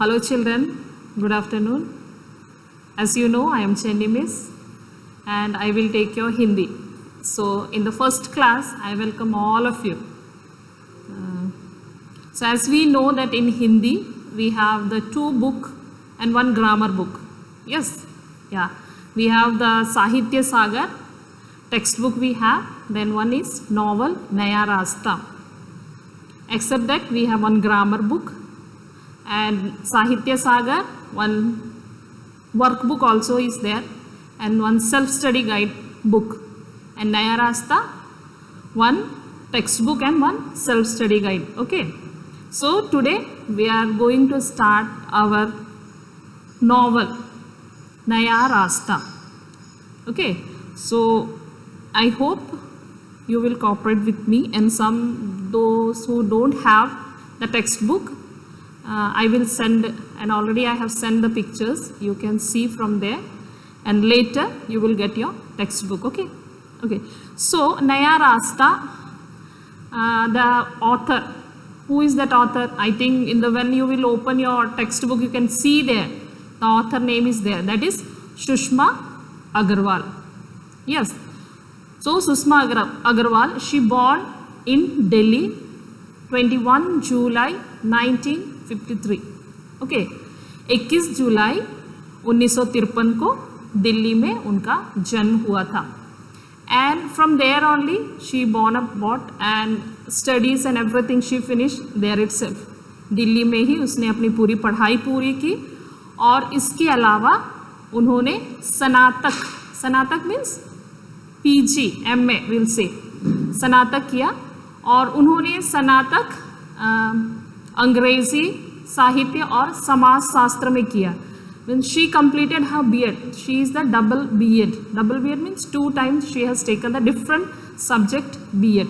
Hello children, good afternoon. As you know, I am Chenni Miss and I will take your Hindi. So in the first class, I welcome all of you. So as we know that in Hindi, we have the 2 book and 1 grammar book. Yes, yeah. We have the Sahitya Sagar textbook we have, then one is novel Naya Rasta. Except that we have 1 grammar book and Sahitya Sagar, 1 workbook also is there and 1 self-study guide book, and Naya Rasta 1 textbook and 1 self-study guide. Okay, so today we are going to start our novel Naya Rasta. Okay, so I hope you will cooperate with me, and those who don't have the textbook, I will send, and already I have sent the pictures, you can see from there, and later you will get your textbook. Okay, okay. So Naya Rasta, the author, who is that author? I think when you will open your textbook, you can see there the author name is there, that is Sushma Agarwal. Yes, so Sushma Agarwal, she born in Delhi 21 July 1953. Okay, 21 जुलाई 1953 को दिल्ली में उनका जन्म हुआ था. And from there only she born up what and studies and everything she finished there itself. Delhi में ही उसने अपनी पूरी पढ़ाई पूरी की, और इसके अलावा उन्होंने स्नातक means PG MA will say स्नातक किया, और उन्होंने स्नातक अंग्रेजी साहित्य और समाज शास्त्र में किया. When she completed her B.Ed, she is the double B.Ed. Double B.Ed means 2 times she has taken the different subject B.Ed.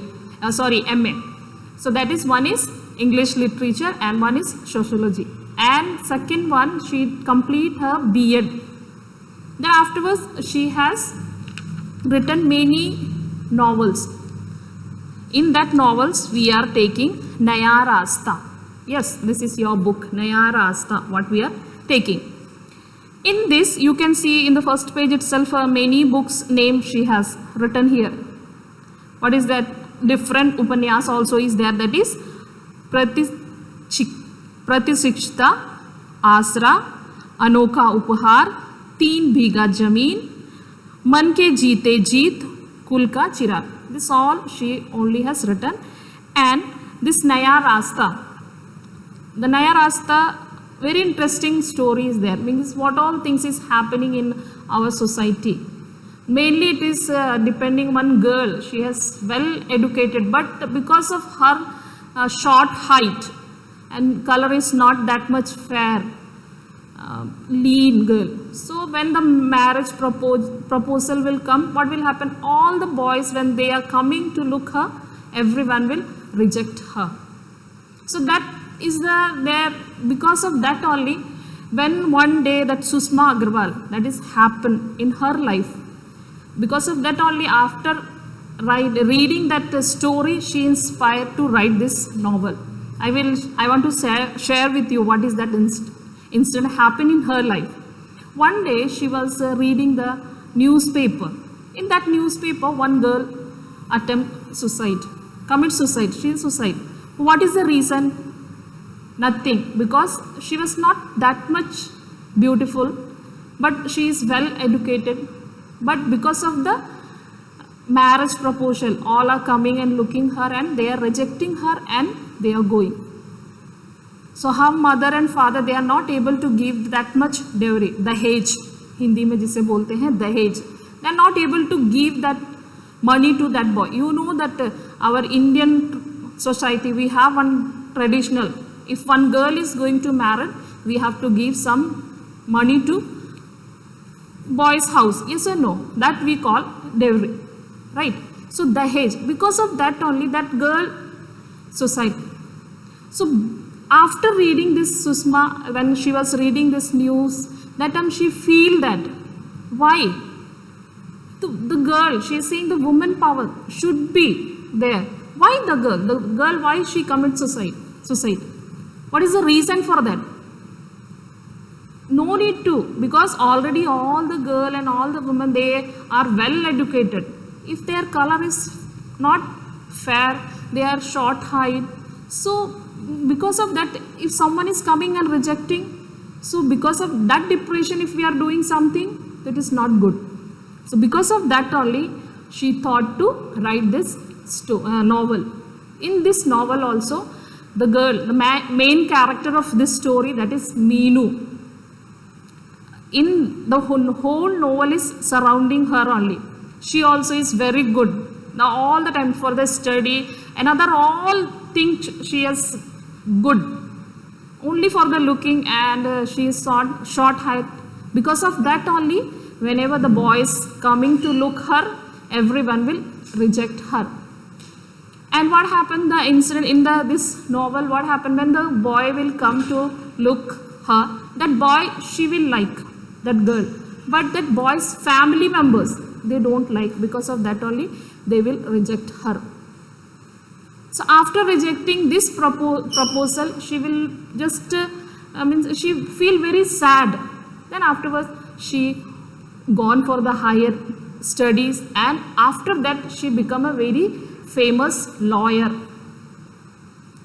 MA. So that is, one is English literature and one is sociology. And second one, she complete her B.Ed. Then afterwards she has written many novels. In that novels we are taking Naya Rasta. Yes, this is your book Naya Rasta, what we are taking. In this you can see in the first page itself many books name she has written here. What is that? Different upanyas also is there, that is Pratishiksha, Asra, Anokha Upahar, 3 बीघा जमीन, मन के जीते जीत, कुल का चिराग. This all she only has written. And this Naya Rasta, the Naya Rasta, very interesting story is there, means what all things is happening in our society. Mainly it is depending on girl, she has well educated, but because of her short height and color is not that much fair, lean girl. So when the marriage proposal will come, what will happen? All the boys, when they are coming to look her, everyone will reject her. So that is there, because of that only, when one day that Sushma Agarwal, that is happened in her life, because of that only, after reading that story, she inspired to write this novel. I want to share with you what is that incident happened in her life. One day she was reading the newspaper. In that newspaper, one girl commits suicide. She is suicide. What is the reason? Nothing, because she was not that much beautiful, but she is well educated. But because of the marriage proposal, all are coming and looking her and they are rejecting her and they are going. So her mother and father, they are not able to give that much dowry, dahej, Hindi में जिसे बोलते हैं दहेज. They are not able to give that money to that boy. You know that our Indian society, we have one traditional. If one girl is going to marry, we have to give some money to boy's house. Yes or no? That we call dowry, right? So dahej, because of that only, that girl suicide. So after reading this, Sushma, when she was reading this news, that time she feel that why the girl, she is saying the woman power should be there. Why the girl? The girl, why she commits suicide? What is the reason for that? No need to, because already all the girl and all the women, they are well educated. If their color is not fair, they are short height. So because of that, if someone is coming and rejecting, so because of that depression, if we are doing something, that is not good. So because of that only, she thought to write this novel. In this novel also, the girl, the main character of this story, that is Meenu. In the whole novel is surrounding her only. She also is very good. Now all the time for the study, another all think she is good. Only for the looking, and she is short height. Because of that only, whenever the boy is coming to look her, everyone will reject her. And what happened, the incident in this novel, what happened when the boy will come to look her, that boy, she will like that girl. But that boy's family members, they don't like. Because of that only, they will reject her. So after rejecting this proposal, she will just, she feel very sad. Then afterwards, she gone for the higher studies, and after that, she become a very famous lawyer.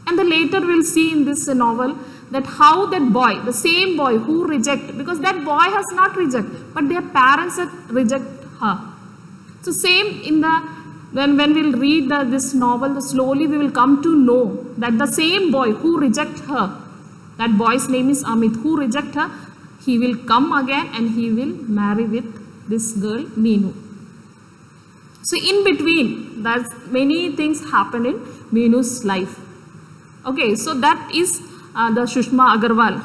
And the later we'll see in this novel that how that boy, the same boy who reject, because that boy has not reject, but their parents have reject her. So same in the, when we'll read this novel, slowly we will come to know that the same boy who reject her, that boy's name is Amit, who reject her, he will come again and he will marry with this girl Meenu. So in between, that many things happen in Meenu's life. Okay, so that is the Sushma Agarwal.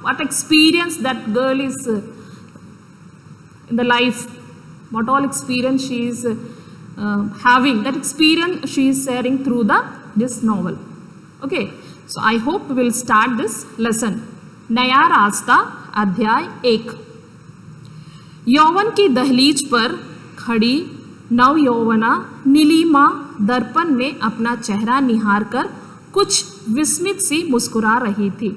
What experience that girl is in the life, what all experience she is having, that experience she is sharing through this novel. Okay, so I hope we will start this lesson. नया रास्ता अध्याय 1। यौवन की दहलीज पर खड़ी नव यौवना नीलिमा दर्पण में अपना चेहरा निहार कर कुछ विस्मित सी मुस्कुरा रही थी।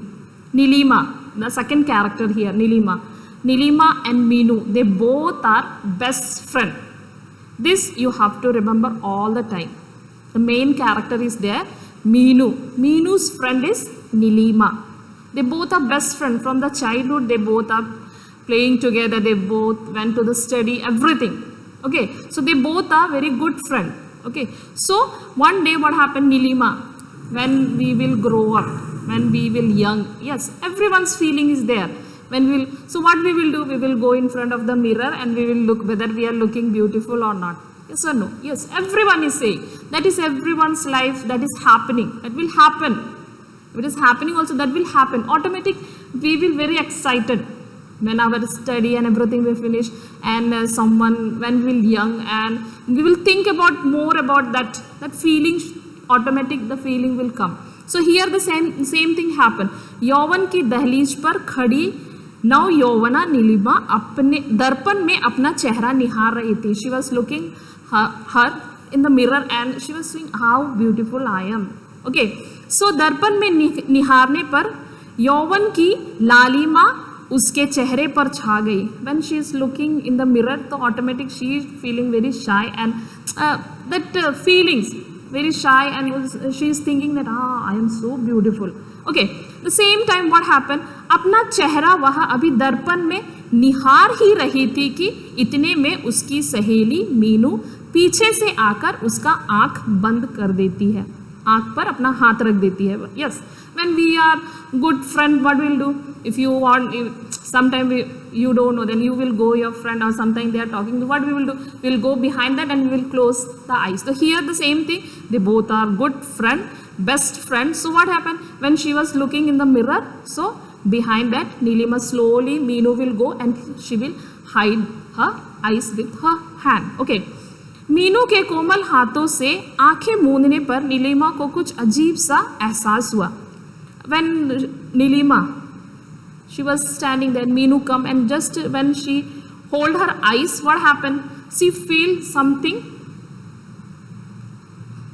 Nilima, the second character here, Nilima and Meenu, they both are best friend. This you have to remember all the time. The main character is there, Meenu. Meenu's friend is Nilima. They both are best friend from the childhood. They both are playing together. They both went to the study, everything. Okay, so they both are very good friend. Okay, so one day what happened, Nilima, when we will grow up, when we will young, yes, everyone's feeling is there. So what we will do, we will go in front of the mirror and we will look whether we are looking beautiful or not. Yes or no? Yes, everyone is saying. That is everyone's life, that is happening. That will happen. If it is happening also, that will happen. Automatic, we will very excited when our study and everything will finish, and someone, when we will young, and we will think about more about that feeling, automatic the feeling will come. So here the same thing happened. यौवन की दहलीज पर खड़ी नव यौवना नीलिमा अपने दर्पण में अपना चेहरा निहार रही थी. She was looking her in the mirror and she was saying how beautiful I am. Okay, so दर्पण में निहारने पर यौवन की लालिमा उसके चेहरे पर छा गई. When she is looking in the mirror, तो automatic she is feeling very shy, and that feelings very shy, and she is thinking that I am so beautiful. Okay, the same time what happened, अपना चेहरा वह अभी दर्पण में निहार ही रही थी कि इतने में उसकी सहेली मीनू पीछे से आकर उसका आंख बंद कर देती है, आंख पर अपना हाथ रख देती है. Yes, when we are good friend, what we'll do, if you want, sometime you don't know, then you will go your friend or something they are talking to, what we will do, we will go behind that and we will close the eyes. So here the same thing, they both are good friend, best friend. So what happened, when she was looking in the mirror, so behind that Nilima slowly, Meenu will go and she will hide her eyes with her hand. Okay, Meenu के कोमल हाथों से आंखें मूंदने पर नीलिमा को कुछ अजीब सा एहसास हुआ. When Nilima, she was standing there, Meenu come, and just when she hold her eyes, what happened? She feel something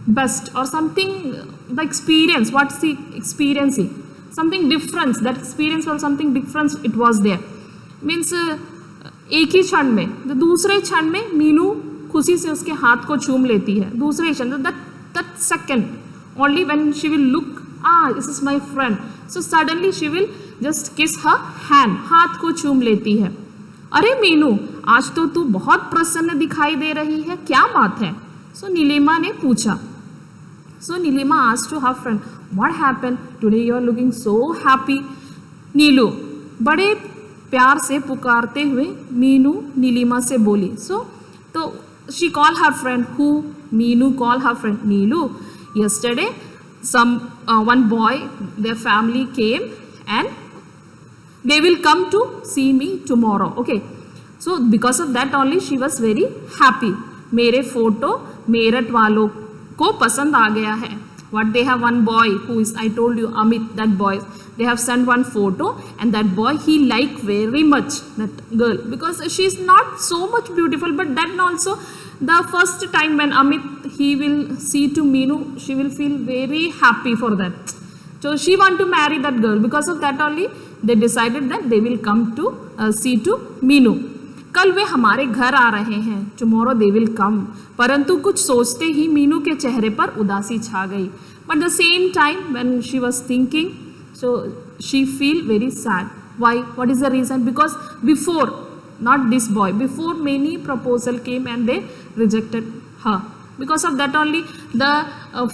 best or something, the experience, what she experiencing, something difference, that experience was something difference it was there. Means एक ही क्षण में, तो दूसरे क्षण में मीनू खुशी से उसके हाथ को चूम लेती है, दूसरे क्षण, that second only when she will look, this is my friend, so suddenly she will just kiss her hand, हाथ को चूम लेती है. अरे मीनू, आज तो तू बहुत प्रसन्न दिखाई दे रही है, क्या बात है? सो नीलिमा ने पूछा. सो Nilima asked to her friend, what happened today? You are looking so happy. नीलू बड़े प्यार से पुकारते हुए मीनू नीलिमा से बोली. तो she called her friend. Who? Meenu called her friend. Neelu, yesterday one boy, their family came and they will come to see me tomorrow. Okay, so because of that only she was very happy. मेरे photo Meerut वालों को पसंद आ गया है. What they have one boy who is, I told you, Amit, that boy, they have sent one photo and that boy he liked very much that girl because she is not so much beautiful, but then also the first time when Amit he will see to Meenu, she will feel very happy for that. So she want to marry that girl. Because of that only they decided that they will come to see to Meenu. कल वे हमारे घर आ रहे हैं. Tomorrow they will come. परंतु कुछ सोचते ही मीनू के चेहरे पर उदासी छा गई. But the same time when she was thinking, so she feel very sad. Why? What is the reason? Because before, not this boy, before many proposal came and they rejected her. Because of that only the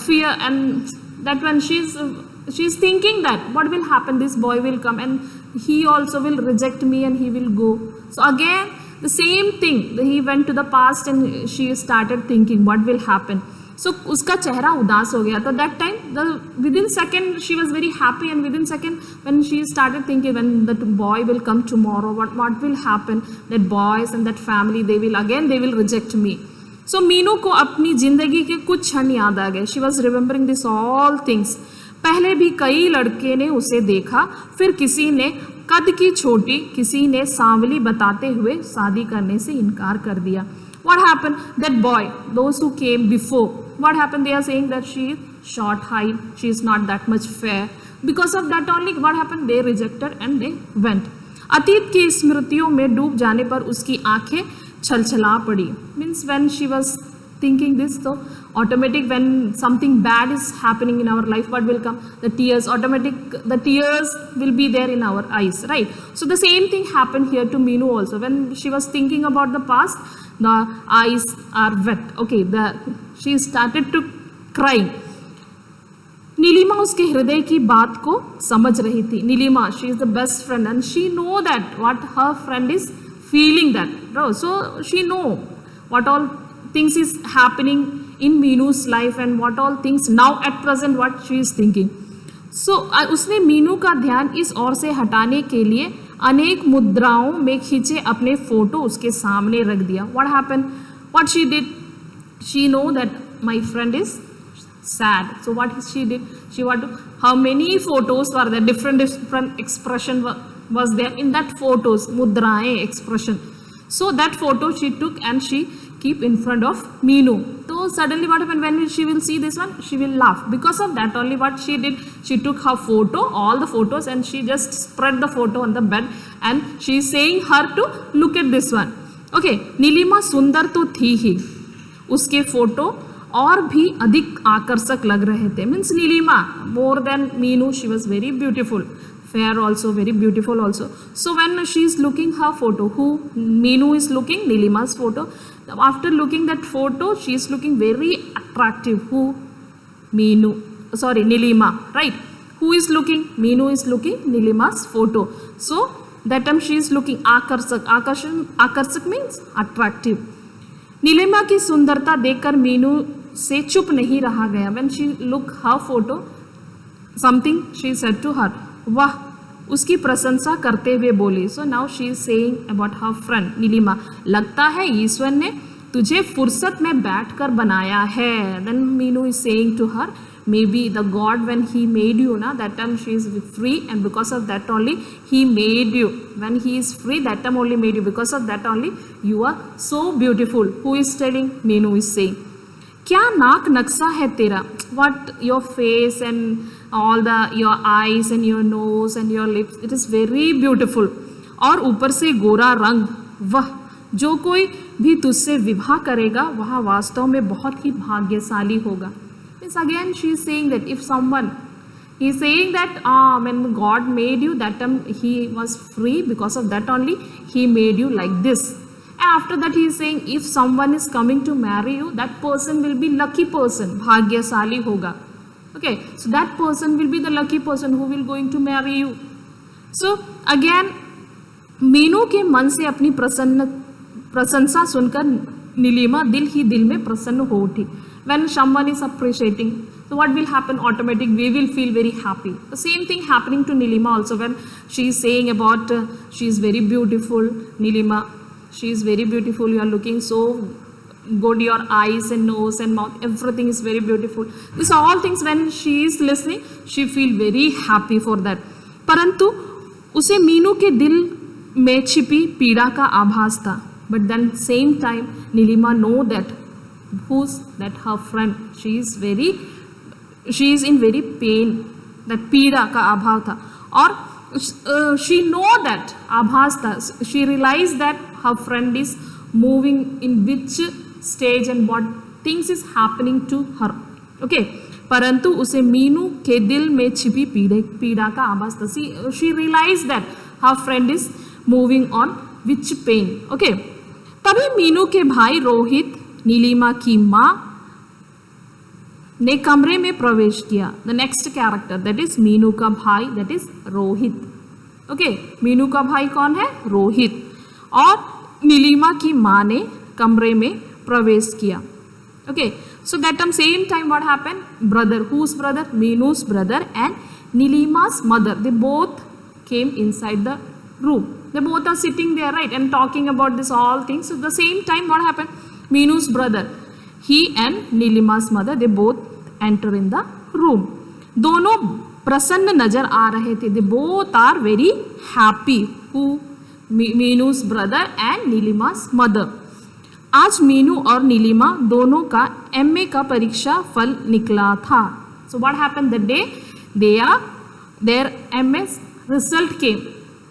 fear, and that when she's thinking that what will happen, this boy will come and he also will reject me and he will go. So again the same thing, he went to the past and she started thinking what will happen. So उसका चेहरा उदास हो गया. तो that time the within second she was very happy, and within second when she started thinking when that boy will come tomorrow, what will happen, that boys and that family they will reject me. So Meenu को अपनी जिंदगी के कुछ क्षण याद आ गए. She was remembering this all things. पहले भी कई लड़के ने उसे देखा, फिर किसी ने कद की छोटी, किसी ने सांवली बताते हुए शादी करने से इनकार कर दिया. What happened? That boy, those who came before, what happened? They are saying that she is short height, she is not that much fair. Because of that only what happened? They rejected and they went. अतीत की स्मृतियों में डूब जाने पर उसकी आंखें छलछला पड़ी. Means when she was thinking this, so automatic when something bad is happening in our life, what will come? The tears, the tears will be there in our eyes, right? So the same thing happened here to Meenu also. When she was thinking about the past, the eyes are wet. Okay, she started to cry. Nilima उसके हृदय की बात को समझ रही थी. Nilima, she is the best friend and she know that what her friend is feeling that. So she know what all things is happening in Meenu's life and what all things now at present what she is thinking. So उसने मीनू का ध्यान इस ओर से हटाने के लिए अनेक मुद्राओं में खींचे अपने फोटो उसके सामने रख दिया. What happened? What she did? She know that my friend is sad. So what she did? She want to, how many photos were there? Different expression was there in that photos. Mudraएं, expression. So that photo she took and she keep in front of Meenu. So suddenly what happened? When she will see this one, she will laugh. Because of that only what she did, she took her photo, all the photos, and she just spread the photo on the bed and she is saying her to look at this one. Okay, Nilima सुंदर तो थी ही, उसके photo और भी अधिक आकर्षक लग रहे थे. Means Neelima more than Meenu, she was very beautiful, fair also, very beautiful also. So when she is looking her photo, who Meenu is looking Nilima's photo. After looking that photo, she is looking very attractive. Who? Meenu, sorry, Nilima, right? Who is looking? Meenu is looking Nilima's photo. So that time she is looking आकर्षक. आकर्षक means attractive. Nilima की सुंदरता देखकर मीनू से चुप नहीं रहा गया. When she look her photo, something she said to her. वाह, उसकी प्रशंसा करते हुए बोली. So now she is saying about her friend Neelima. लगता है ईश्वर ने तुझे फुर्सत में बैठकर बनाया है. Then Meenu is saying to her, may be the god when he made you ना, that time she is free and because of that only he made you. When he is free that time only made you, because of that only you are so beautiful. Who is telling? Meenu is saying. क्या नाक नक्शा है तेरा. What your face and all the your eyes and your nose and your lips, it is very beautiful. और ऊपर से गोरा रंग, वह जो कोई भी तुझसे विवाह करेगा वह वास्तव में बहुत ही भाग्यशाली होगा. Means again she is saying that if someone, he is saying that when God made you, that time he was free, because of that only he made you like this. And after that he is saying if someone is coming to marry you, that person will be lucky person, bhagyasali hoga. Okay, so that person will be the lucky person who will going to marry you. So again Meenu के मन से अपनी प्रशंसा सुनकर नीलिमा दिल ही दिल में प्रसन्न हो उठी. When someone is appreciating, so what will happen? Automatic we will feel very happy. The same thing happening to Nilima also, when she is saying about she is very beautiful. Nilima, she is very beautiful, you are looking so good, your eyes and nose and mouth, everything is very beautiful. These are all things when she is listening, she feel very happy for that. परंतु उसे मीनू के दिल में छिपी पीड़ा का आभास था. But then same time Nilima know that who's that her friend, she is in very pain, that पीड़ा का अभाव था. और she know that आभास था, she realized that her friend is moving in which stage and what things is happening to her. Okay, परंतु उसे मीनू के दिल में छिपी पीड़ा का आभास था. She realized that her friend is moving on which pain. Okay, तभी मीनू के भाई रोहित नीलिमा की माँ ने कमरे में प्रवेश किया. The next character that is Meenu का भाई, that is Rohit. Okay, Meenu का भाई कौन है? रोहित. और नीलिमा की माँ ने कमरे में प्रवेश किया. Okay, so that time same time what happened, brother, whose brother? Meenu's brother and Nilima's mother, they both came inside the room. They both are sitting there, right, and talking about this all things. So the same time what happened, Meenu's brother, he and Nilima's mother, they both enter in the room. दोनों प्रसन्न नजर आ रहे थे. They both are very happy. Who? Meenu's brother and Nilima's mother. आज मीनू और नीलिमा दोनों का MA का परीक्षा फल निकला था. So what happened that day? Their MS result came.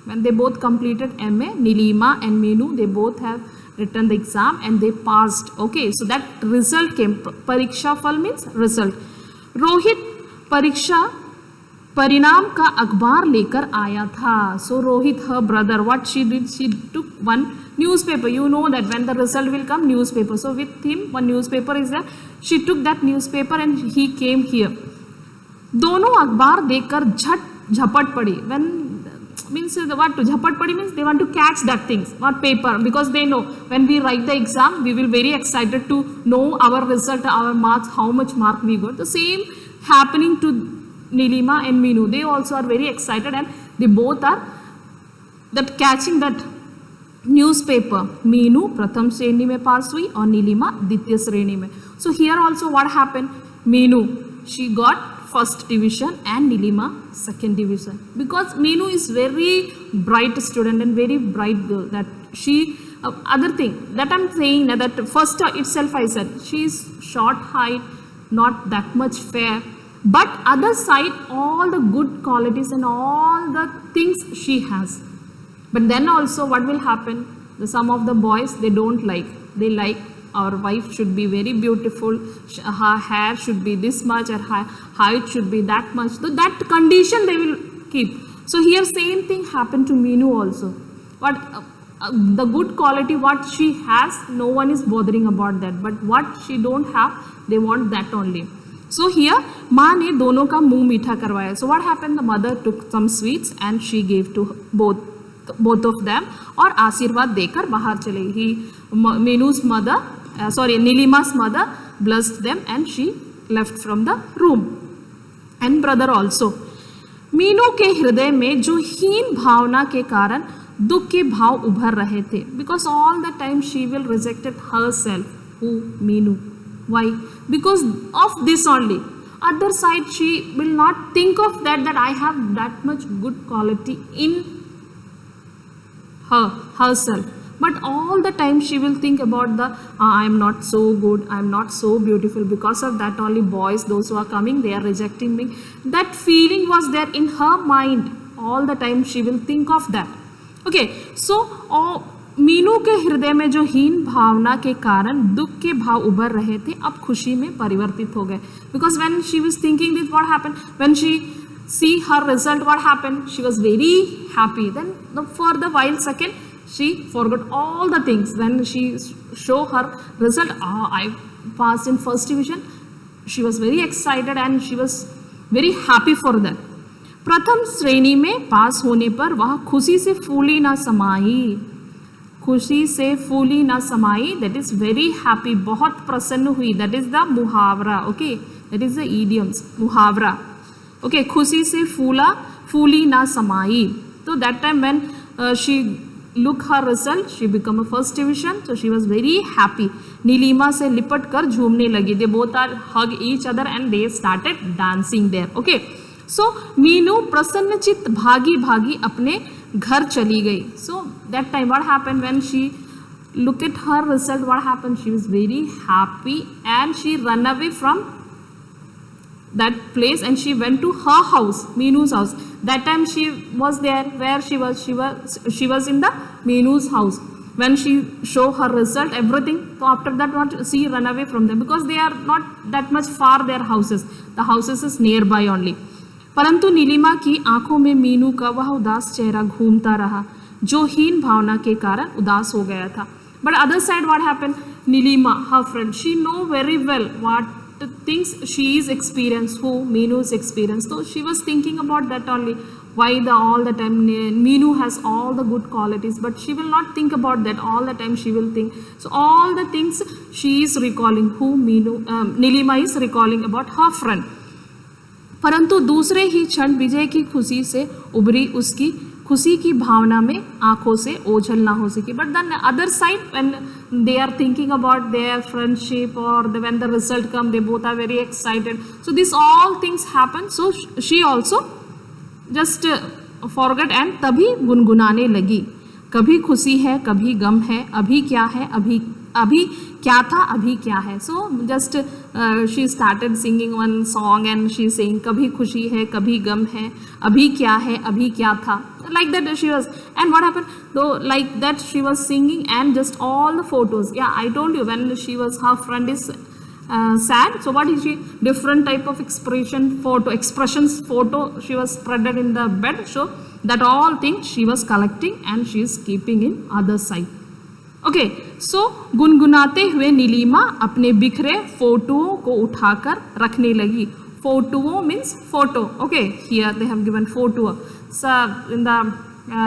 When they both completed MA, Nilima and Meenu, they both have written the exam and they passed. Okay, so that result came. Pariksha Phal means result. Rohit परीक्षा परिणाम का अखबार लेकर आया था. So Rohit, her brother, what she did, she took one newspaper. You know that when the result will come, newspaper. So with him one newspaper is there. She took that newspaper and he came here. दोनों अखबार देखकर झपट पड़ी. When means what to झपट पड़ी means they want to catch that things, what paper, because they know when we write the exam we will very excited to know our result, our marks, how much mark we got. The same happening to Nilima and Meenu. They also are very excited and they both are that catching that newspaper. Meenu प्रथम श्रेणी में पास हुई और नीलिमा द्वितीय श्रेणी में. So here also what happened, Meenu, she got first division and Nilima second division, because Meenu is very bright student and very bright girl, that she other thing that I'm saying that first itself I said she is short height, not that much fair, but other side all the good qualities and all the things she has. But then also what will happen, some of the boys they don't like, they like our wife should be very beautiful, her hair should be this much, her height should be that much. So that condition they will keep. So here same thing happened to Meenu also. What the good quality what she has, no one is bothering about that, but what she don't have, they want that only. So here माँ ने दोनों का मुंह मीठा करवाया. So what happened, the mother took some sweets and she gave to both of them और आशीर्वाद देकर बाहर चले गई. Meenu's mother, Nilima's mother blessed them and she left from the room, and brother also. Meenu के हृदय में जो हीन भावना के कारण दुख के भाव उभर रहे थे, because all the time she will rejected herself. Who? Meenu. Why? Because of this only. Other side she will not think of that I have that much good quality in herself. but all the time she will think about the I am not so good, I am not so beautiful, because of that only boys, those who are coming, they are rejecting me. That feeling was there in her mind all the time. She will think of that. Okay, so Meenu के हृदय में जो हीन भावना के कारण दुख के भाव उभर रहे थे, अब खुशी में परिवर्तित हो गए. Because when she was thinking this, what happened when she see her result, what happened, she was very happy. Then for the while second she forgot all the things. When she show her result, I passed in first division, she was very excited and she was very happy for that. प्रथम श्रेणी में पास होने पर वह खुशी से फूली ना समाई, खुशी से फूली ना समाई, दैट इज वेरी हैप्पी, बहुत प्रसन्न हुई, दैट इज द मुहावरा. Okay, that is the idioms, मुहावरा. ओके, खुशी से फूली ना समाई. तो that time when she look her result, she become a first division, so she was very happy. Neelima से लिपट कर झूमने लगी. They both are hug each other and they started dancing there. Okay, so Meenu प्रसन्नचित्त भागी भागी अपने घर चली गई. So that time what happened, when she look at her result, what happened, she was very happy and she run away from that place and she went to her house, Meenu's house. That time she was there, where she was in the Meenu's house when she show her result, everything. So after that what she run away from them, because they are not that much far, their houses, the houses is nearby only. परंतु नीलिमा की आंखों में मीनू का वह उदास चेहरा घूमता रहा जो हीन भावना के कारण उदास हो गया था. But other side what happened, Nilima, her friend, she know very well what the things she is experienced, who Meenu's experience. So she was thinking about that only, why all the time Meenu has all the good qualities, but she will not think about that all the time. She will think, so all the things she is recalling, who Nilima is recalling about her friend. परंतु दूसरे ही क्षण विजय की खुशी से उभरी उसकी खुशी की भावना में आंखों से ओझल ना हो सकी. But then other side, when they are thinking about their friendship और when the result come, they both are very excited. So this all things happen. So she also just forget and तभी गुनगुनाने लगी, कभी खुशी है कभी गम है, अभी क्या है अभी क्या था अभी क्या है. So just she started singing one song and she सिंग, कभी खुशी है कभी गम है, अभी क्या है अभी क्या था, like that she was. And what happened, though like that she was singing and just all the photos, yeah, I told you when she was, her friend is sad, so what is she, different type of expressions photo she was spreaded in the bed. So that all things she was collecting and she is keeping in other side. Okay, so गुनगुनाते हुए नीलिमा अपने बिखरे फोटोओं को उठाकर रखने लगी. फोटोओं means photo. Okay, here they have given photo. So in the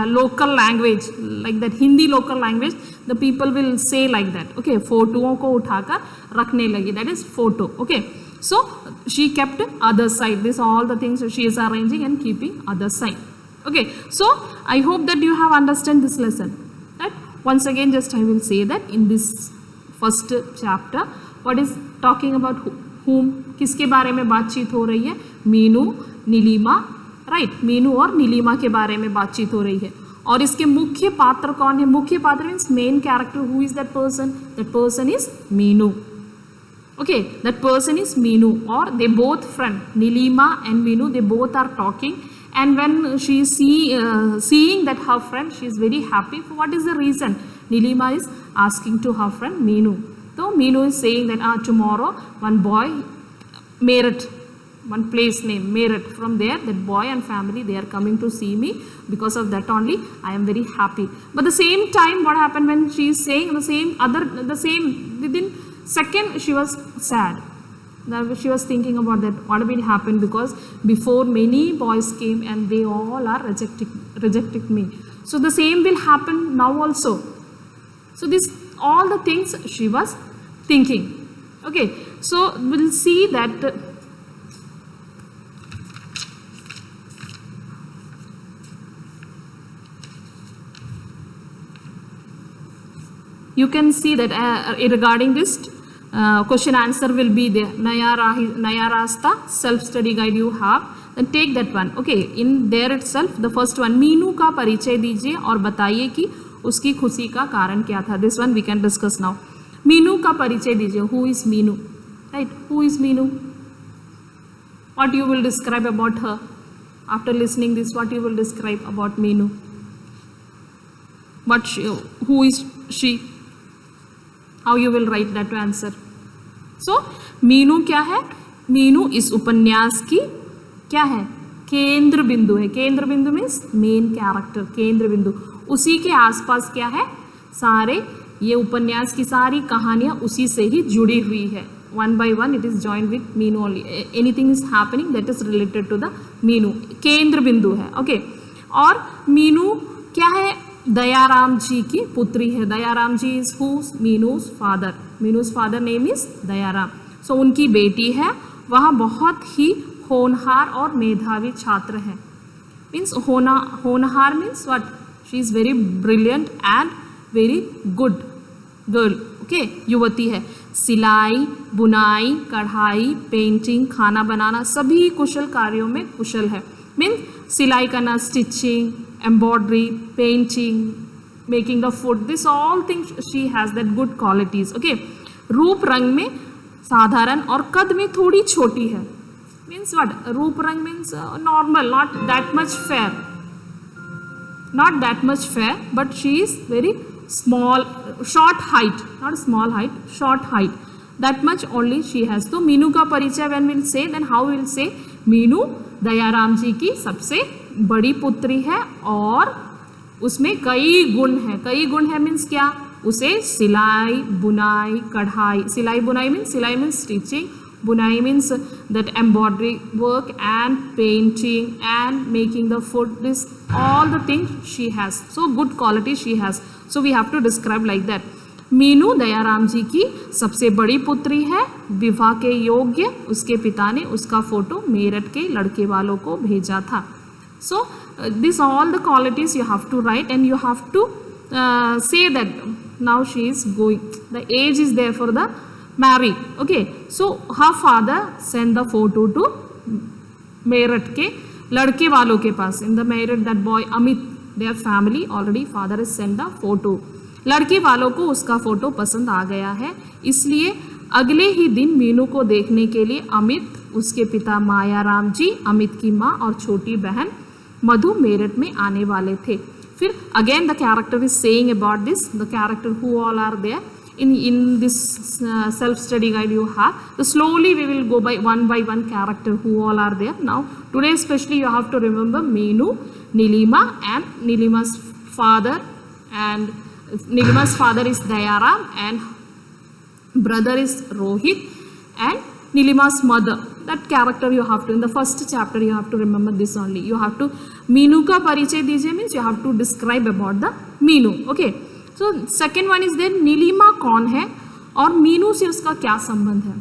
local language, like that Hindi local language, the people will say like that. Okay, फोटोओं को उठाकर रखने लगी, that is photo. Okay, so she kept other side, this all the things she is arranging and keeping other side. Okay, so I hope that you have understand this lesson. Right? Once again, just I will say that in this first chapter, what is talking about whom, किसके बारे में बातचीत हो रही है, Meenu, Nilima, right, Meenu और नीलिमा के बारे में बातचीत हो रही है. और इसके मुख्य पात्र कौन है, मुख्य पात्र means main character, who is that person is Meenu. Okay, that person is Meenu, or they both friend, Nilima and Meenu, they both are talking, and when she is seeing that her friend, she is very happy. For what is the reason? Nilima is asking to her friend Meenu. So Meenu is saying that tomorrow one boy, Meerut, one place named Meerut, from there that boy and family, they are coming to see me. Because of that only I am very happy. But the same time, what happened when she is saying the same within second she was sad. Now she was thinking about that what will happen, because before many boys came and they all are rejecting me. So the same will happen now also. So this all the things she was thinking. Okay, so we'll see that you can see that regarding this question answer will be there. Naya Rasta self study guide you have, then take that one. Okay, in there itself the first one, Meenu का परिचय दीजिए और बताइए कि उसकी खुशी का कारण क्या था. This one we can discuss now. Meenu का परिचय दीजिए. Who is Meenu? Right, who is Meenu? What you will describe about her? After listening this, what you will describe about Meenu? Who is she? How you will write that answer? So, Meenu क्या है? मीनू इस उपन्यास की क्या है? केंद्र बिंदु है. केंद्र बिंदु मीन्स मेन कैरेक्टर. केंद्र बिंदु, उसी के आसपास क्या है? सारे ये उपन्यास की सारी कहानियां उसी से ही जुड़ी हुई है. One by one it is joined with Meenu only. Anything is happening that is related to the Meenu. केंद्र बिंदु है. ओके, और मीनू क्या है? दयाराम जी की पुत्री है. Dayaram ji is who? Meenu's father. Meenu's father name is Dayaram. सो उनकी बेटी है. वह बहुत ही होनहार और मेधावी छात्र है. मीन्स होनहार means what? She is very brilliant and very good girl. Okay, युवती है. सिलाई, बुनाई, कढ़ाई, पेंटिंग, खाना बनाना, सभी कुशल कार्यों में कुशल है. मीन्स सिलाई करना, stitching, embroidery, painting, making the food, this all things she has that good qualities. Okay, रूप रंग में साधारण और कद में थोड़ी छोटी है. Means what? रूप रंग means normal, not that much fair, not that much fair, but she is very small, short height, not small height, short height, that much only she has. तो मीनू का परिचय when we'll say, then how we'll say? Meenu Dayaram ji की सबसे बड़ी पुत्री है और उसमें कई गुण है. कई गुण है मीन्स क्या? उसे सिलाई, बुनाई, कढ़ाई, सिलाई बुनाई means stitching, bunai means that embroidery work and painting and making the food, this all the things she has, so good quality she has. So we have to describe like that. Meenu Dayaram ji की सबसे बड़ी पुत्री है, विवाह के योग्य. उसके पिता ने उसका फोटो मेरठ के लड़के वालों को भेजा था. So this all the qualities you have to write and you have to say that now she is going, the age is there for the marry. Okay, so her father sent the photo to Meerut के लड़के वालों के पास. In the Meerut, that boy Amit, their family already father has sent the photo. लड़के वालों को उसका photo पसंद आ गया है, इसलिए अगले ही दिन मीनू को देखने के लिए अमित, उसके पिता मायाराम जी, अमित की माँ और छोटी बहन मधु मेरठ में आने वाले थे. फिर again the character is saying about this, the character who all are there. In this self-study guide you have. So slowly we will go by one character who all are there. Now today especially you have to remember Meenu, Nilima, and Nilima's father. And Nilima's father is Dayaram and brother is Rohit, and Nilima's mother. That character you have to, in the first chapter you have to remember this only. You have to, Meenu का परिचय दीजिए means you have to describe about the Meenu. Okay. So second one is there, Nilima कौन है और मीनू से उसका क्या संबंध है.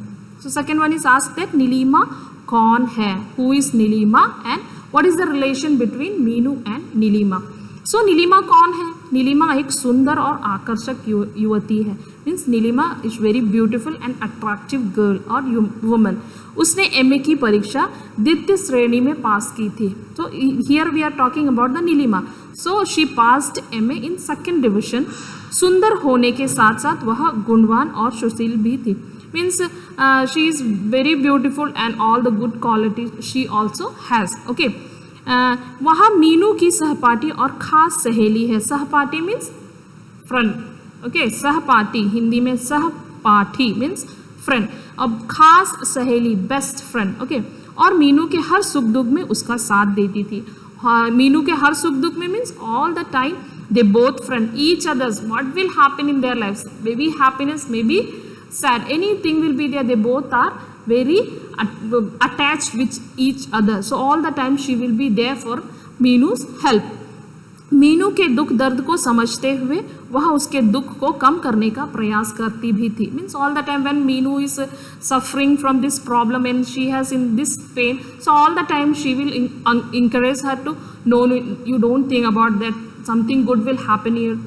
So second one is asked that Nilima कौन है, who is Nilima and what is the relation between Meenu and Nilima. So Nilima कौन है? नीलिमा एक सुंदर और आकर्षक युवती है. Means Neelima is very beautiful and attractive girl और वुमन. उसने एमए की परीक्षा द्वितीय श्रेणी में पास की थी. तो here we are talking about the Neelima. So she passed MA in second division. सुंदर होने के साथ साथ वह गुणवान और सुशील भी थी. Means she is very beautiful and all the good quality she also has. Okay, वह मीनू की सहपाठी और खास सहेली है. सहपाठी मीन्स फ्रेंड. ओके, सहपाठी हिंदी में सहपाठी मीन्स फ्रेंड. अब खास सहेली बेस्ट फ्रेंड. ओके, और मीनू के हर सुख दुख में उसका साथ देती थी. मीनू के हर सुख दुख में means all the time they both friend each others. What will happen in their lives, maybe happiness, maybe sad, anything will be there. They both are very attached with each other. So all the time she will be there for मीनू's help. Meenu के दुख दर्द को समझते हुए वह उसके दुख को कम करने का प्रयास करती भी थी. Means all the time when Meenu is suffering from this problem and she has in this pain, so all the time she will encourage her to, no, you don't think about that, something good will happen in your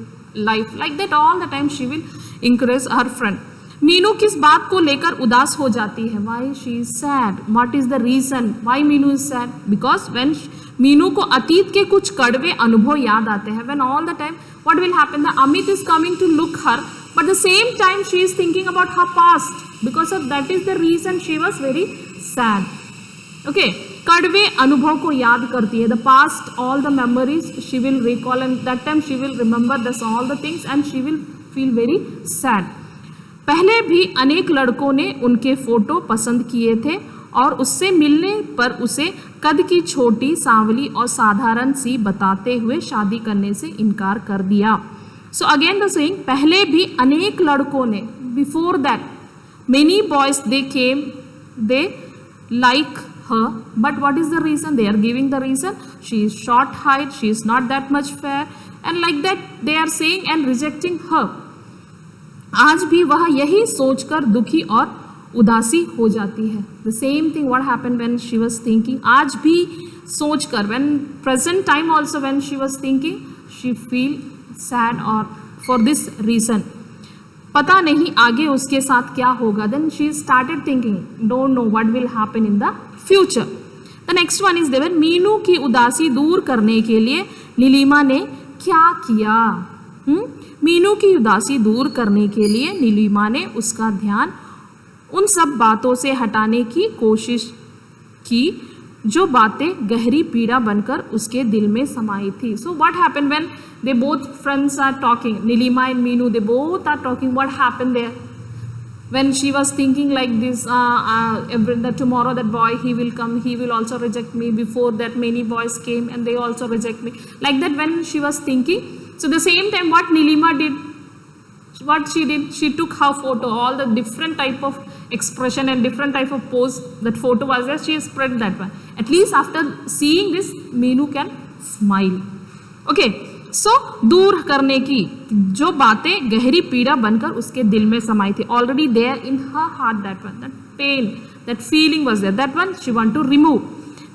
life, like that all the time she will encourage her friend. Meenu किस बात को लेकर उदास हो जाती है? Why she is sad? What is the reason why Meenu is sad? Because when Meenu को अतीत के कुछ कड़वे अनुभव याद आते हैं. When all the time, what will happen? The Amit is coming to look her, but the same time she is thinking about her past. Because of that is the reason she was very sad. Okay, कड़वे अनुभव को याद करती है. The past, all the memories she will recall, and that time she will remember this all the things and she will feel very sad. पहले भी अनेक लड़कों ने उनके फोटो पसंद किए थे और उससे मिलने पर उसे कद की छोटी, सांवली और साधारण सी बताते हुए शादी करने से इनकार कर दिया. सो अगेन द सेइंग, पहले भी अनेक लड़कों ने, before that many boys they came, they like her, but what is the reason? They are giving the reason, she is short height, she is not that much fair, and like that they are saying and rejecting her. आज भी वह यही सोचकर दुखी और उदासी हो जाती है. The same thing what happened when she was thinking, आज भी सोचकर, when present time also when she was thinking, she feel sad or for this reason. पता नहीं आगे उसके साथ क्या होगा. Then she started thinking, don't know what will happen in the future. The next one is there, Meenu की उदासी दूर करने के लिए नीलिमा ने क्या किया. मीनू की उदासी दूर करने के लिए नीलिमा ने उसका ध्यान उन सब बातों से हटाने की कोशिश की जो बातें गहरी पीड़ा बनकर उसके दिल में समाई थी. So what happened when they both friends are talking, Neelima and Meenu, they both are talking, what happened there when she was thinking like this, that tomorrow that boy he will come, he will also reject me. Before that many boys came and they also reject me, like that when she was thinking. So the same time what Nilima did, what she did, she took her photo, all the different type of expression and different type of pose that photo was there, she spread that one. At least after seeing this Meenu can smile. Okay, सो दूर करने की जो बातें गहरी पीड़ा बनकर उसके दिल में समाई थी. Already there in her heart that one, that pain, that feeling was there, that one she want to remove.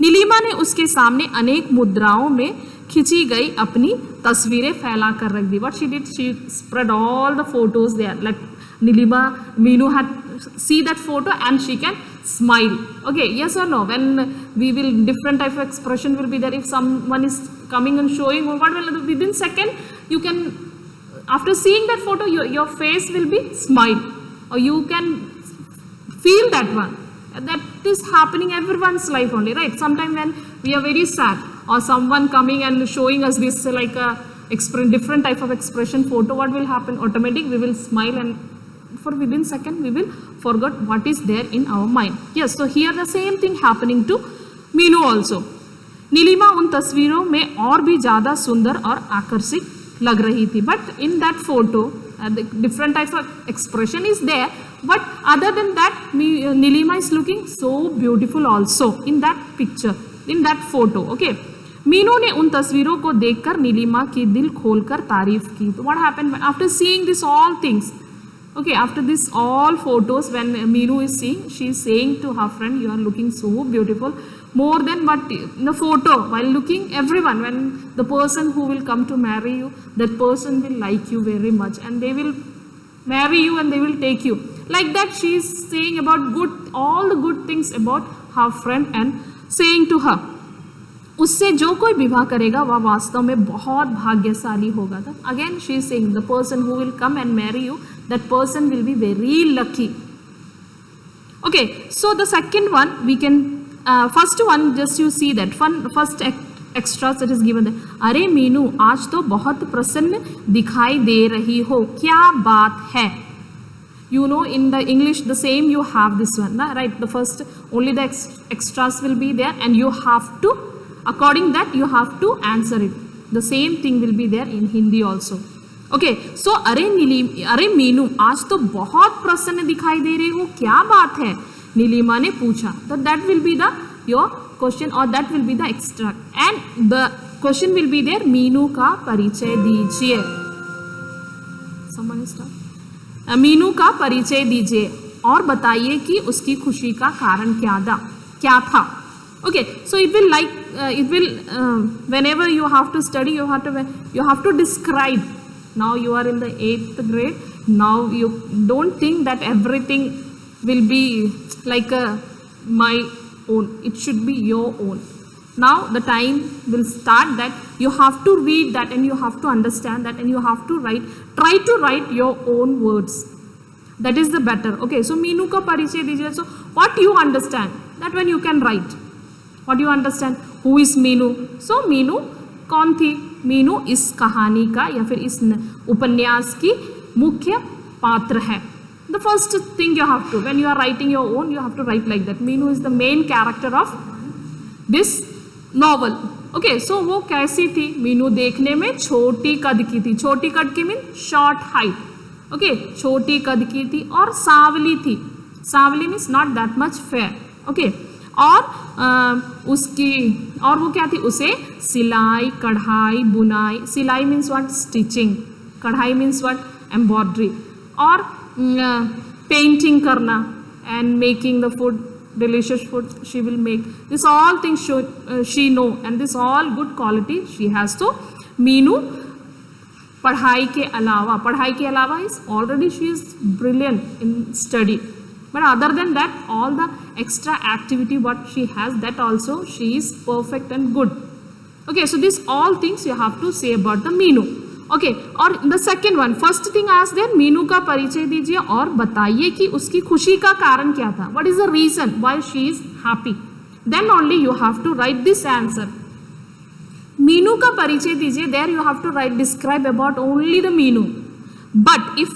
Neelima ने उसके सामने अनेक मुद्राओं में खिंची गई अपनी तस्वीरें फैला कर रख दी. What she did, she spread all the photos there. Like Nilima, Meenu had see that photo and she can smile. Okay, yes or no? When we will, different type of expression will be there. If someone is coming and showing, what will within second you can, after seeing that photo, your face will be smile, or you can feel that one. That is happening everyone's life only, right? Sometimes when we are very sad, or someone coming and showing us this like a different type of expression photo, what will happen? Automatic we will smile, and for within second we will forget what is there in our mind. Yes, so here the same thing happening to Meenu also. Neelima उन तस्वीरों में और भी ज़्यादा सुंदर और आकर्षक लग रही थी. But in that photo different type of expression is there, but other than that Nilima is looking so beautiful also in that picture, in that photo. Okay, Meenu ने उन तस्वीरों को देखकर नीलिमा की दिल खोलकर तारीफ की. तो what happened after seeing this all things? Okay, after this all photos, when Meenu is seeing, she is saying to her friend, you are looking so beautiful, more than what in the photo. While looking, everyone, when the person who will come to marry you, that person will like you very much and they will marry you and they will take you. Like that she is saying about good, all the good things about her friend and saying to her, उससे जो कोई विवाह करेगा वह वास्तव में बहुत भाग्यशाली होगा. Again she is saying the person who will come and marry you, that person will be very lucky. Okay, so the second one we can, first one just you see that first extra that is given. अरे मीनू, आज तो बहुत प्रसन्न दिखाई दे रही हो, क्या बात है? You know, in the English the same you have this one, right? The first only the extras will be there and you have to, according that you have to answer it. The same thing will be there in Hindi also. Okay, so अरे मीनू, आज तो बहुत प्रसन्न दिखाई दे रही हो, क्या बात है? नीलिमा ने पूछा. तो that will be the your question, or that will be the extract, and the question will be there, Meenu का परिचय दीजिए. Someone is talking. मीनू का परिचय दीजिए और बताइए कि उसकी खुशी का कारण क्या था. Okay, so it will like whenever you have to study, you have to describe. Now you are in the 8th grade. Now you don't think that everything will be like my own. It should be your own. Now the time will start that you have to read that and you have to understand that and you have to try to write your own words. That is the better. Okay, so Meenu का परिचय दीजिए. So what you understand, that when you can write. What you understand, who is Meenu? So Meenu कौन थी? मीनू इस कहानी का या फिर इस उपन्यास की मुख्य पात्र है. The first thing you have to, when you are writing your own, you have to write like that. Meenu is the main character of this novel. Okay, so वो कैसी थी? मीनू देखने में छोटी कद की थी. छोटी कद की मीन शॉर्ट हाइट. ओके, छोटी कद की थी और सांवली थी. सांवली means not that much fair. Okay, और और वो क्या थी? उसे सिलाई, कढ़ाई, बुनाई. सिलाई मीन्स व्हाट? स्टिचिंग. कढ़ाई मीन्स व्हाट? एम्ब्रॉयडरी. और पेंटिंग करना and making the food, delicious food she will make. This all things she know and this all good quality she has. So Meenu पढ़ाई के अलावा is already she is brilliant in study, but other than that all the extra activity what she has, that also she is perfect and good. Okay, so this all things you have to say about the Meenu. Okay, और the second one, first thing आज then Meenu का परिचय दीजिए और बताइए कि उसकी खुशी का कारण क्या था. What is the reason why she is happy. Then only you have to write this answer. Meenu का परिचय दीजिए, there you have to write describe about only the Meenu. But if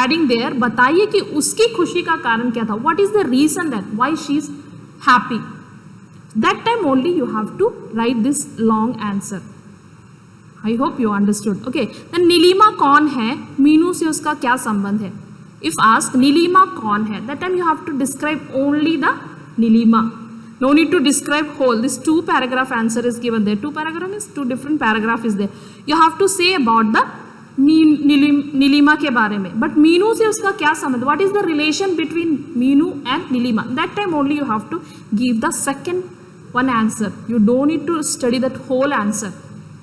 adding there, बताइए कि उसकी खुशी का कारण क्या था. What is the reason that why she is happy. That time only you have to write this long answer. I hope you understood. Okay, then Nilima कौन है? मीनू से उसका क्या संबंध है? इफ आस्क नीलिमा कौन है, that time you have to describe only the Neelima. No need to describe whole. This 2 paragraph answer is given there. 2 paragraph is 2 different paragraph is there. You have to say about the Neelima के बारे में. But Meenu से उसका क्या संबंध? What is the relation between Meenu and Nilima? That time only you have to give the second one answer. You don't need to study that whole answer.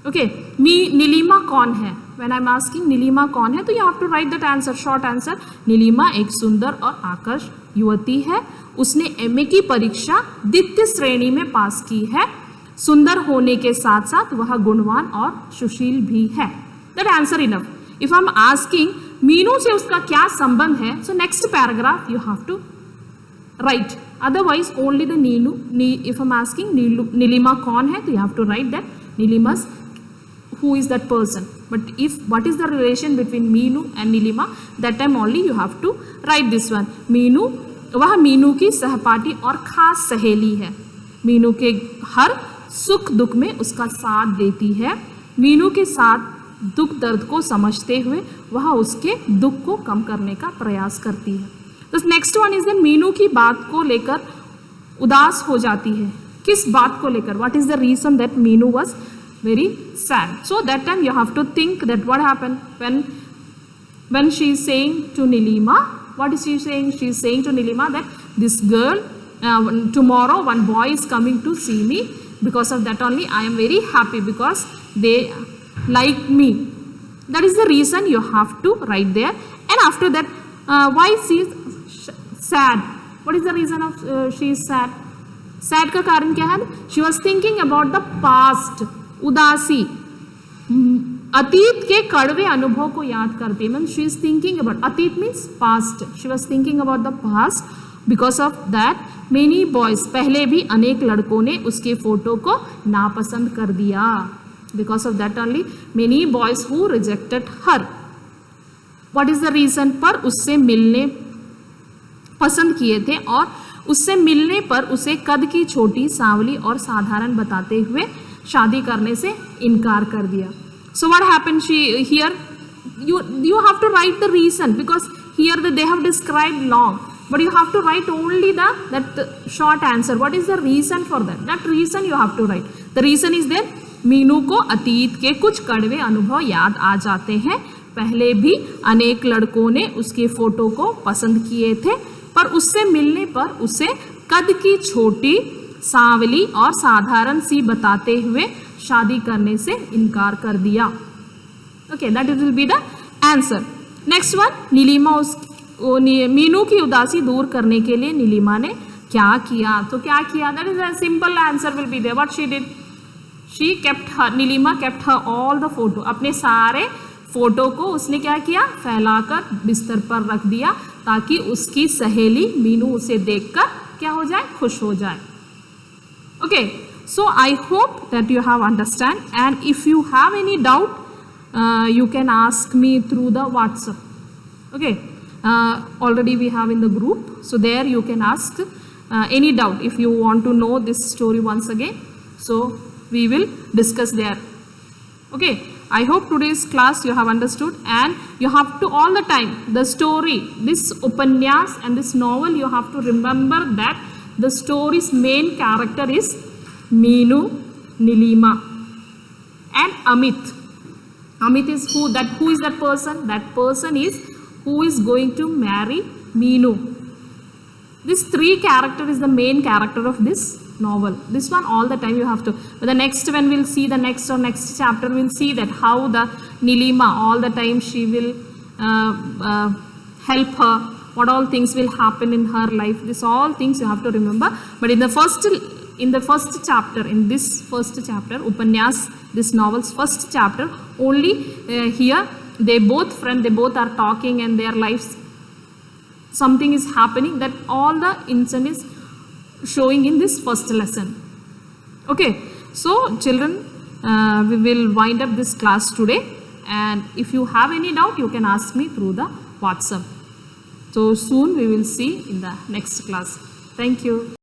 Okay, Nilima कौन है? When I'm asking Nilima कौन है, तो you have to write that answer, short answer. Nilima एक सुंदर और आकर्ष युवती है. उसने एमए की परीक्षा द्वितीय श्रेणी में पास की है. सुंदर होने के साथ साथ वह गुणवान और सुशील भी है. That answer enough. If I'm asking Meenu से उसका क्या संबंध है, so next paragraph you have to write. Otherwise only the Neelu. If I'm asking Nilima कौन है, तो you have to write that नीलिमा's who is that person. But if what is the relation between Meenu and Nilima, that time only you have to write this one. Meenu, वह मीनू की सहपाठी और खास सहेली है. मीनू के हर सुख दुख में उसका साथ देती है. मीनू के साथ दुख दर्द को समझते हुए वह उसके दुख को कम करने का प्रयास करती है. तो next one is the Meenu की बात को लेकर उदास हो जाती है. किस बात को लेकर? What is the reason that Meenu was very sad. So that time you have to think that what happened when she is saying to Nilima, what is she saying? She is saying to Nilima that this girl, tomorrow one boy is coming to see me. Because of that only I am very happy because they like me. That is the reason you have to write there. And after that, why she is sad? What is the reason of she is sad? Sad का कारण क्या है? She was thinking about the past. उदासी, अतीत के कड़वे अनुभव को याद करती है. Mean she is thinking about, अतीत means past. She was thinking about the past. Because of that many boys, पहले भी अनेक लड़कों ने उसके फोटो को नापसंद कर दिया. Because of that only many boys who rejected her. What is the reason? पर उससे मिलने पसंद किए थे और उससे मिलने पर उसे कद की छोटी, सांवली और साधारण बताते हुए शादी करने से इनकार कर दिया. सो what happened here? you have to write the reason because here they have described long, but you have to write only that short answer. What is the reason for that? That reason you have to write. The reason is that Meenu को अतीत के कुछ कड़वे अनुभव याद आ जाते हैं. पहले भी अनेक लड़कों ने उसके फोटो को पसंद किए थे, पर उससे मिलने पर उसे कद की छोटी, सांवली और साधारण सी बताते हुए शादी करने से इनकार कर दिया. Okay, that will be the answer. Next one, Neelima Meenu की उदासी दूर करने के लिए नीलिमा ने क्या किया, तो क्या किया, that is a simple answer will be there. What she did, she kept her, Nilima kept her all the photo, अपने सारे फोटो को उसने क्या किया, फैलाकर बिस्तर पर रख दिया ताकि उसकी सहेली मीनू उसे देखकर क्या हो जाए, खुश हो जाए. Okay, so I hope that you have understand, and if you have any doubt, you can ask me through the WhatsApp. Okay, already we have in the group, so there you can ask any doubt if you want to know this story once again. So we will discuss there. Okay, I hope today's class you have understood, and you have to all the time the story, this upanyas and this novel, you have to remember that the story's main character is Meenu, Nilima and Amit. Amit is who? Who is that person? That person is who is going to marry Meenu. This three character is the main character of this novel. This one all the time you have to. But the next when we'll see the next chapter, we'll see that how the Nilima all the time she will help her. What all things will happen in her life. This all things you have to remember. But in the first chapter, in this first chapter, Upanyas, this novel's first chapter, only here they both are talking and their lives, something is happening, that all the incident is showing in this first lesson. Okay, so children, we will wind up this class today, and if you have any doubt you can ask me through the WhatsApp. So soon we will see in the next class. Thank you.